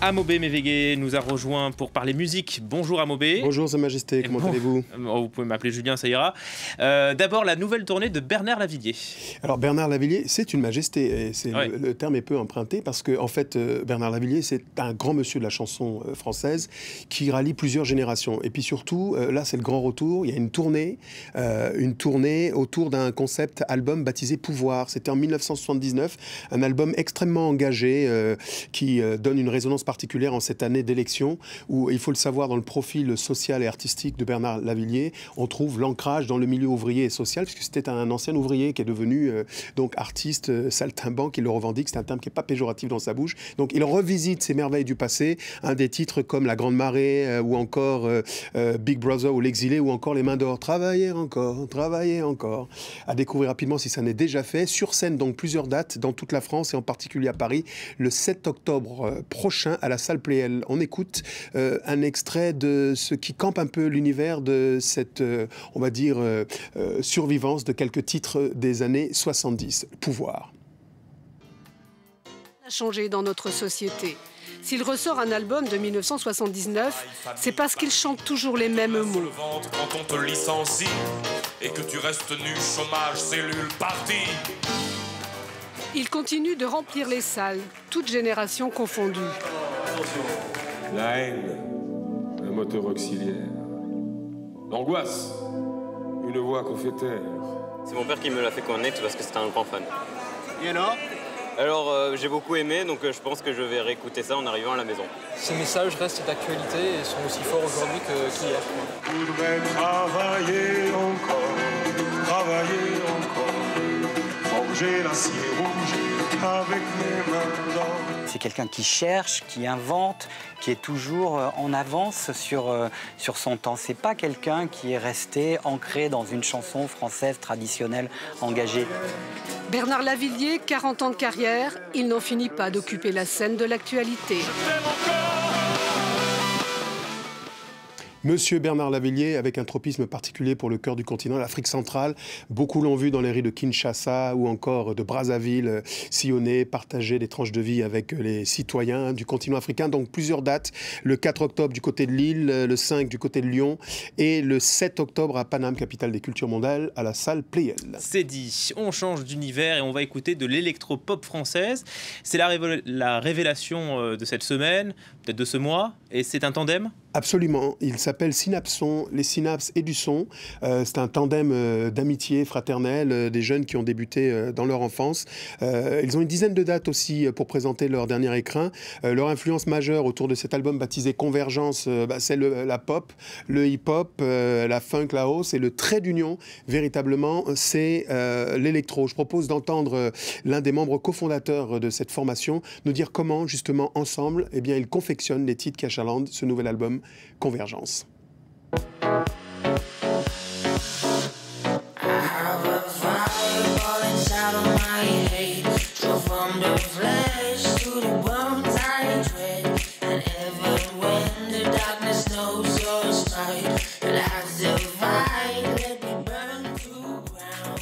Amobé Mévégué nous a rejoint pour parler musique. Bonjour Amobé. Bonjour Sa Majesté, comment allez-vous? Vous pouvez m'appeler Julien, ça ira. D'abord, la nouvelle tournée de Bernard Lavillier. Alors Bernard Lavillier, c'est une majesté, et Ouais. le terme est peu emprunté, parce que en fait, Bernard Lavillier, c'est un grand monsieur de la chanson française qui rallie plusieurs générations. Et puis surtout, là c'est le grand retour, il y a une tournée autour d'un concept album baptisé Pouvoir. C'était en 1979, un album extrêmement engagé qui donne une résonance particulière en cette année d'élection où, il faut le savoir, dans le profil social et artistique de Bernard Lavillier, on trouve l'ancrage dans le milieu ouvrier et social, puisque c'était un ancien ouvrier qui est devenu donc artiste, saltimbanque, il le revendique, c'est un terme qui n'est pas péjoratif dans sa bouche. Donc il revisite ces merveilles du passé, un des titres comme La Grande Marée ou encore Big Brother ou L'Exilé ou encore Les Mains d'Or. Travailler encore, à découvrir rapidement si ça n'est déjà fait. Sur scène, donc plusieurs dates dans toute la France et en particulier à Paris, le 7 octobre prochain à la salle Pléel. On écoute un extrait de ce qui campe un peu l'univers de cette, on va dire, survivance de quelques titres des années 70. Pouvoir. A changé dans notre société. S'il ressort un album de 1979, c'est parce qu'il chante toujours les mêmes mots. Quand on te licencie et que tu restes nu, chômage, cellule, partie. Il continue de remplir les salles, toutes générations confondues. La haine, un moteur auxiliaire. L'angoisse, une voix qu'on fait taire. C'est mon père qui me l'a fait connaître parce que c'était un grand fan. Et alors? Alors j'ai beaucoup aimé, donc je pense que je vais réécouter ça en arrivant à la maison. Ces messages restent d'actualité et sont aussi forts aujourd'hui qu'hier. Je voudrais travailler encore, forger l'acier rouge avec mes mains d'or. C'est quelqu'un qui cherche, qui invente, qui est toujours en avance sur son temps. C'est pas quelqu'un qui est resté ancré dans une chanson française traditionnelle engagée. Bernard Lavillier, 40 ans de carrière, il n'en finit pas d'occuper la scène de l'actualité. Monsieur Bernard Lavillier, avec un tropisme particulier pour le cœur du continent, l'Afrique centrale. Beaucoup l'ont vu dans les rues de Kinshasa ou encore de Brazzaville, sillonner, partager des tranches de vie avec les citoyens du continent africain. Donc plusieurs dates, le 4 octobre du côté de Lille, le 5 du côté de Lyon et le 7 octobre à Paname, capitale des cultures mondiales, à la salle Pléiel. C'est dit, on change d'univers et on va écouter de l'électro-pop française. C'est la révélation de cette semaine, peut-être de ce mois, et c'est un tandem. Absolument, il s'appelle Synapson, les synapses et du son. C'est un tandem d'amitié fraternelle, des jeunes qui ont débuté dans leur enfance. Ils ont une dizaine de dates aussi pour présenter leur dernier écrin. Leur influence majeure autour de cet album baptisé Convergence, c'est la pop, le hip-hop, la funk, la house, et le trait d'union, véritablement, c'est l'électro. Je propose d'entendre l'un des membres cofondateurs de cette formation nous dire comment, justement, ensemble, eh bien, ils confectionnent les titres qui achalandent ce nouvel album Convergence.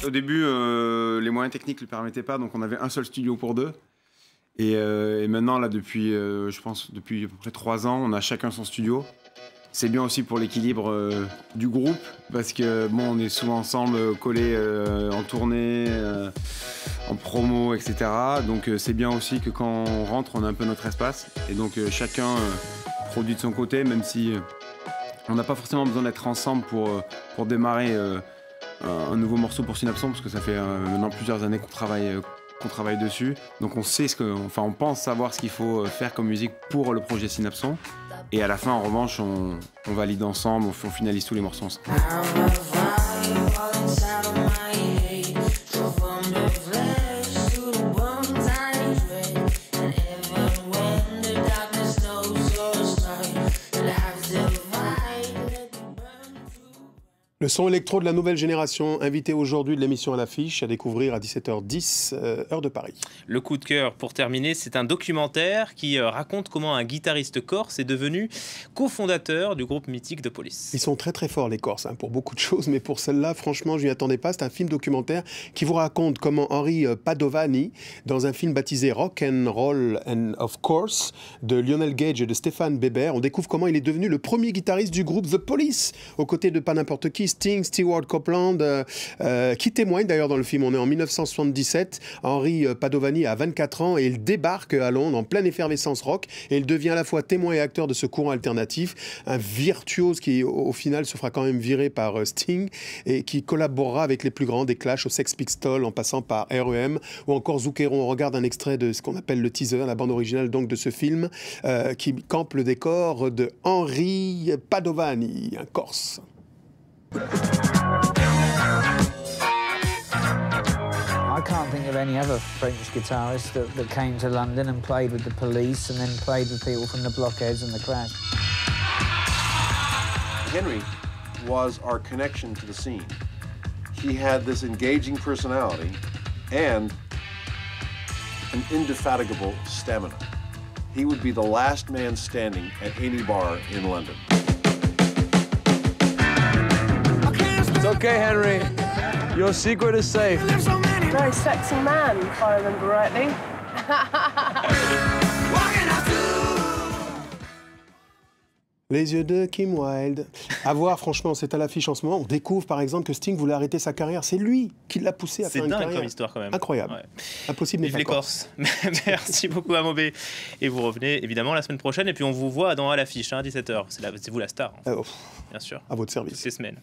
Au début, les moyens techniques ne le permettaient pas, donc on avait un seul studio pour deux. Et maintenant, là, depuis, je pense, depuis à peu près 3 ans, on a chacun son studio. C'est bien aussi pour l'équilibre du groupe, parce que bon, on est souvent ensemble, collés en tournée, en promo, etc. Donc c'est bien aussi que quand on rentre, on a un peu notre espace. Et donc chacun produit de son côté, même si on n'a pas forcément besoin d'être ensemble pour démarrer un nouveau morceau pour Synapson, parce que ça fait maintenant plusieurs années qu'on travaille dessus. Donc on sait on pense savoir ce qu'il faut faire comme musique pour le projet Synapson. Et à la fin, en revanche, on valide ensemble, on finalise tous les morceaux ensemble. Le son électro de la nouvelle génération, invité aujourd'hui de l'émission à l'affiche, à découvrir à 17h10, heure de Paris. Le coup de cœur, pour terminer, c'est un documentaire qui raconte comment un guitariste corse est devenu cofondateur du groupe mythique de Police. Ils sont très très forts les Corses, pour beaucoup de choses, mais pour celle-là, franchement, je n'y attendais pas. C'est un film documentaire qui vous raconte comment Henri Padovani, dans un film baptisé Rock and Roll and of Course, de Lionel Gage et de Stéphane Bébert, on découvre comment il est devenu le premier guitariste du groupe The Police, aux côtés de pas n'importe qui, Sting, Stewart Copeland, qui témoigne d'ailleurs dans le film. On est en 1977. Henri Padovani a 24 ans et il débarque à Londres en pleine effervescence rock et il devient à la fois témoin et acteur de ce courant alternatif. Un virtuose qui, au final, se fera quand même virer par Sting et qui collaborera avec les plus grands, des Clash aux Sex Pistols en passant par R.E.M. ou encore Zucchero. On regarde un extrait de ce qu'on appelle le teaser, la bande originale donc de ce film qui campe le décor de Henri Padovani, un Corse. I can't think of any other French guitarist that came to London and played with the Police and then played with people from the Blockheads and the Clash. Henry was our connection to the scene. He had this engaging personality and an indefatigable stamina. He would be the last man standing at any bar in London. It's okay, Henry. Your secret is safe. Very sexy man, if I remember rightly. Les yeux de Kim Wilde. À voir, franchement, c'est à l'affiche en ce moment. On découvre, par exemple, que Sting voulait arrêter sa carrière. C'est lui qui l'a poussé à faire une carrière. C'est dingue comme histoire, quand même. Incroyable. Ouais. Impossible. Vive les Corses. Merci beaucoup, Amobé. Et vous revenez, évidemment, la semaine prochaine. Et puis, on vous voit à l'affiche, à 17h. C'est vous la star. Bien sûr. À votre service. Toutes les semaines.